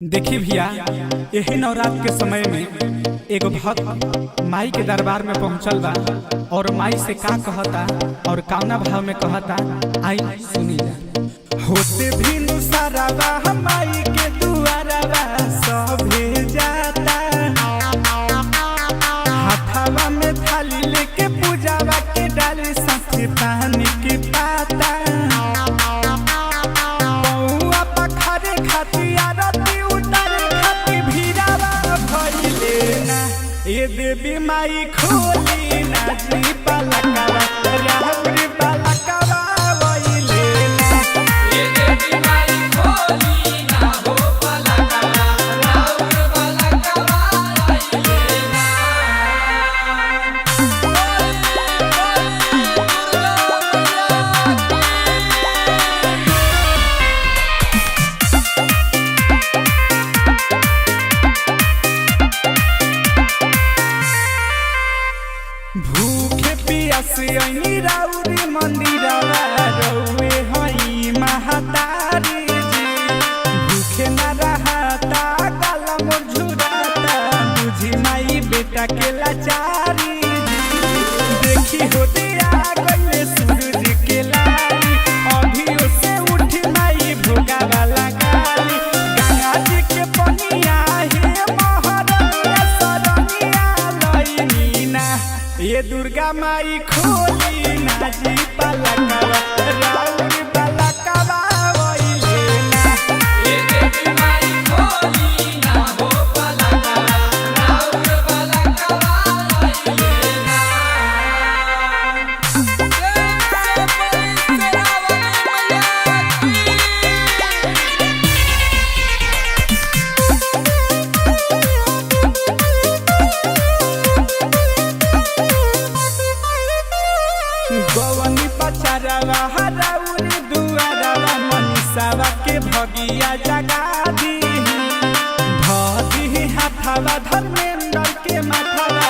देखी भैया, यही नवरात्र के समय में एगो भक्त माई के दरबार में पहुंचल बा और माई से का कहता और कौना भाव में कहता, आई सुनी जा। होते भी नुसारावा माई के दुआरावा सभे जाता, हाथावा में थाली लेके पूजावा के डाली सच्चे पानी के पाता, बउआ पखारे खाती आरती उतारे खाती भीड़ावा भइले ना, ए देवी माई खोली ना जी पलकवा राहुरी पलकवा भइले ना, ये देवी माई खोली ना हो पलकवा राहुर पलकवा आइले ना। भूखे पियासे आई राउरी मंदिरवा रउए हई महतारी जी, भूखे न रहता गला मोर झुराता, बुझी माई बेटा के लाचारी जी, देखी होते आ गइले सूरज के लाई, अभी से उठी माई भोगा वाला गाली, गंगा जी के पनिया हे महरनिया सरनिया लईनी ना, ये दुर्गा माई खोली ना जी पलकवा राउरी पलकवा भइले ना, ये देवी माई खोली ना हो पलकवा राहुर पलकवा आइले ना। गवनी पचारवा राउरी दुआरवा मनीषावा के भगिया जगा दी, धदी हाथावा धर्मेंद्र के माथावा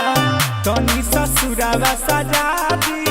तनी ससुरावा सजा दी।